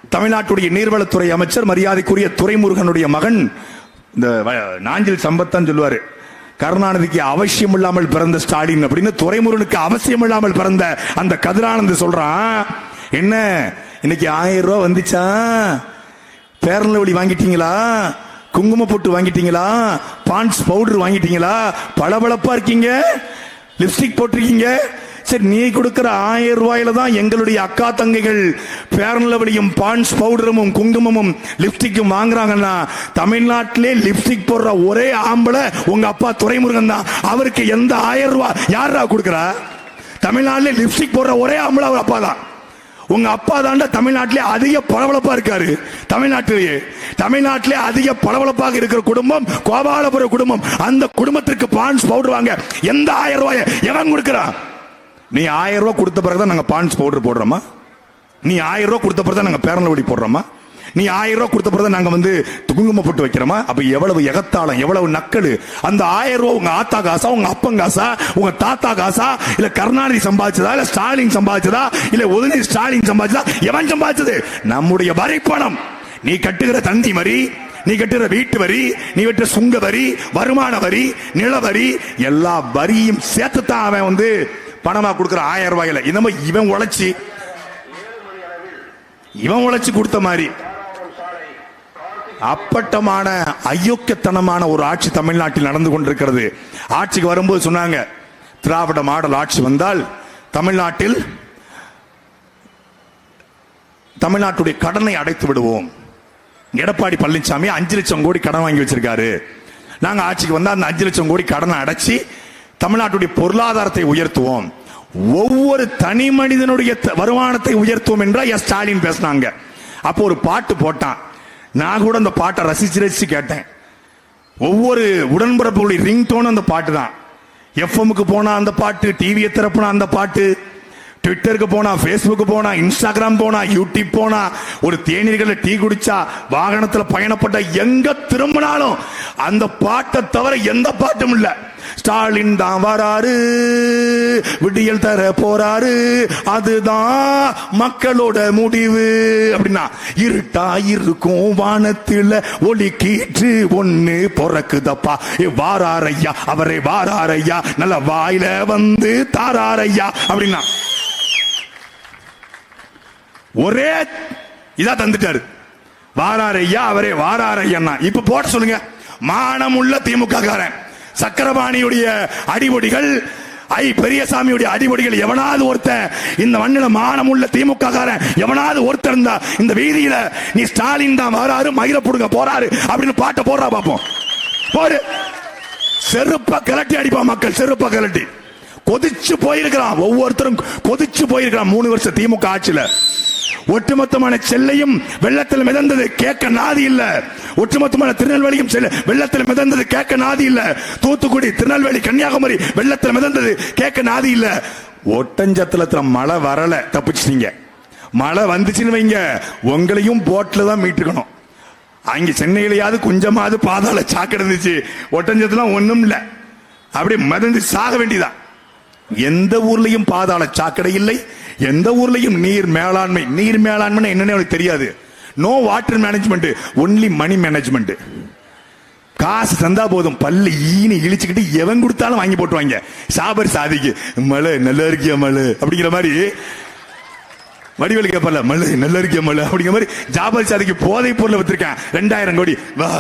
தமிழ்நாட்டுடைய நீர்வளத்துறை அமைச்சர் மரியாதைக்குரிய துரைமுருகனுடைய மகன் இந்த நாஞ்சில் சம்பத்தான் சொல்லுவாரு, கருணாநிதிக்கு அவசியம் இல்லாமல் பிறந்த ஸ்டாலின் அப்படின்னு. துரைமுருகனுக்கு அவசியம் இல்லாமல் பிறந்த அந்த கதிரானந்த் சொல்றான், என்ன இன்னைக்கு 1000 ரூபாய் வந்துச்சா, பேரலவழி வாங்கிட்டீங்களா, குங்கும பொட்டு வாங்கிட்டீங்களா, பான்ஸ் பவுடர் வாங்கிட்டீங்களா, பளபளப்பா இருக்கீங்க, லிப்ஸ்டிக் போட்டிருக்கீங்க. சரி, நீ கொடுக்கிற 1000 ரூபாயில தான் எங்களுடைய அக்கா தங்கைகள் பேரலவழியும் பான்ஸ் பவுடரும் குங்குமமும் லிப்ஸ்டிக்கும் வாங்குறாங்கன்னா, தமிழ்நாட்டிலே லிப்ஸ்டிக் போடுற ஒரே ஆம்பளை உங்க அப்பா துரைமுருகன் தான். அவருக்கு எந்த 1000 ரூபாய் யாரா கொடுக்கறா? தமிழ்நாட்டிலே லிப்ஸ்டிக் போடுற ஒரே ஆம்பளை அவர் அப்பா தான். உங்க அப்பா தாண்டா தமிழ்நாட்டிலே அதிக பளபளப்பா இருக்காரு. தமிழ்நாட்டிலே அதிக பளபளப்பாக இருக்கிற குடும்பம் கோபாலபுர குடும்பம். அந்த குடும்பத்திற்கு பான்ஸ் பவுடர் வாங்க எந்த 1000 ரூபாய் எவன் கொடுக்கறான்? நீ 1000 ரூபாய் கொடுத்த பிறகுதான் நாங்க பான்ஸ் பவுடர் போடுறோமா? நீ 1000 ரூபாய் கொடுத்த பிறகுதான் நாங்க பேரலவழி போடுறோமா? நீ 1000 ரூபாய் கொடுத்த பிறகு நாங்க குங்கும போட்டு வைக்கிறோமா? அப்ப எவ்வளவு எகத்தாளம், எவ்வளவு நக்கலு. அந்த 1000 ரூபாய் உங்க ஆத்தா காசா, உங்க அப்பன் காசா, உங்க தாத்தா காசா, இல்ல கருணாநிதி சம்பாதிச்சதா, இல்ல ஸ்டாலின் சம்பாதிச்சதா, இல்ல உதயநிதி ஸ்டாலின் சம்பாதிச்சதா? எவன் சம்பாதிச்சது? நம்முடைய வரி பணம். நீ கட்டுகிற தந்தி வரி, நீ கட்டுற வீட்டு வரி, நீ கட்டுற சுங்க வரி, வருமான வரி, நில வரி, எல்லா வரியும் சேர்த்துத்தான் அவன் பணமா கொடுக்கிற 1000 ரூபாயில. இந்த இவன் உழைச்சி கொடுத்த மாதிரி அப்பட்டமான அயோக்கியத்தனமான ஒரு ஆட்சி தமிழ்நாட்டில் நடந்து கொண்டிருக்கிறது. ஆட்சிக்கு வரும்போது சொன்னாங்க, திராவிட மாடல் ஆட்சி வந்தால் தமிழ்நாட்டுடைய கடனை அடைத்து விடுவோம். எடப்பாடி பழனிசாமி 5 லட்சம் கோடி கடன் வாங்கி வச்சிருக்காரு. நாங்க ஆட்சிக்கு வந்தா அந்த 5 லட்சம் கோடி கடனை அடைச்சி தமிழ்நாட்டுடைய பொருளாதாரத்தை உயர்த்துவோம், ஒவ்வொரு தனி மனிதனுடைய வருமானத்தை உயர்த்துவோம் என்ற ஸ்டாலின் பேசினாங்க. அப்போ ஒரு பாட்டு போட்டான். நான் கூட அந்த பாட்டை ரசிச்சு கேட்டேன். ஒவ்வொரு உடன்பிறப்புகளுடைய ரிங்டோன் அந்த பாட்டு தான். எஃப்எம்க்கு போனா அந்த பாட்டு, டிவியை திறப்புனா அந்த பாட்டு, ட்விட்டருக்கு போனா, பேஸ்புக் போனா, இன்ஸ்டாகிராம் போனா, யூடியூப் போனா, ஒரு தேநீர்களை டீ குடிச்சா, வாகனத்துல பயணப்பட்ட, எங்க திரும்பினாலும் அந்த பாட்டை தவிர எந்த பாட்டும் இல்ல. ஸ்டாலின் தான் வராரு, விடியல் தர போறாரு, அதுதான் மக்களோட முடிவு அப்படின்னா. இருட்டா இருக்கும் வானத்துல ஒளி கீற்று ஒண்ணு பொறக்குதப்பா, வாராரையா அவரை வாராரையா, நல்ல வாயில தாராரையா அப்படின்னா ஒரே இதா தந்துட்டாரு. வாராரையா அவரே வாராரையா. இப்ப போட சொல்லுங்க, மானம் உள்ள திமுக காரன் சக்கரபாணியுடைய அடிபொடிகள், பெரியசாமியுடைய அடிபொடிகள், எவனாவது ஒருத்தன் இந்த மண்ணில மானம் உள்ள திமுக காரன் எவனாவது ஒருத்தர் இருந்தா இந்த வீதியில நீ ஸ்டாலின் தான் வராரு, மயிர புடுங்க போறாரு அப்படின்னு பாட்ட போடுறா பாப்போம். போடு, செருப்ப கலட்டி அடிப்பா மக்கள், செருப்ப கலட்டி. கொதிச்சு போயிருக்கிறான், ஒவ்வொருத்தரும் கொதிச்சு போயிருக்கிறான். 3 வருஷம் திமுக ஆட்சியில ஒட்டுமொத்தமான செல்லையும் வெள்ளத்தில் மிதந்தது, கேட்க நாதி இல்ல. ஒட்டுமொத்தமான திருநெல்வேலியும் வெள்ளத்தில் மிதந்தது, கேட்க நாதி இல்ல. தூத்துக்குடி, திருநெல்வேலி, கன்னியாகுமரி வெள்ளத்தில் மிதந்தது, கேட்க நாதி இல்ல. ஒட்டஞ்சத்திரத்துல மழை வரல, தப்பிச்சிட்டீங்க. மழை வந்துச்சுன்னு வைங்க, உங்களையும் போட்ல தான் மீட்டுக்கணும். அங்க சென்னையிலேயாவது கொஞ்சமாவது பாதாள சாக்கடை இருந்துச்சு, ஒட்டஞ்சத்துல ஒண்ணும் இல்ல. அப்படியே மிதந்து சாக வேண்டியதான். எந்த ஊர்லயும் பாதாள சாக்கடை இல்லை, எந்த ஊர்லயும் நீர் மேலாண்மை. நீர் மேலாண்மை என்னன்னு எனக்கு தெரியாது. No water management, only money management. காசு தந்தா போதும், பல்லு ஈனி இழிச்சுக்கிட்டு எவன் கொடுத்தாலும் வாங்கி போட்டுவாங்க. சாபர் சாதிக்கு மழை நல்லா இருக்கிய மழை அப்படிங்கிற மாதிரி, வடிவேலு கேப்பல மழை நல்லா இருக்கிய மழை அப்படிங்கிற மாதிரி, ஜாபர் சாதிக்கு போதை பொருளை வித்திருக்கேன் 2000 கோடி வா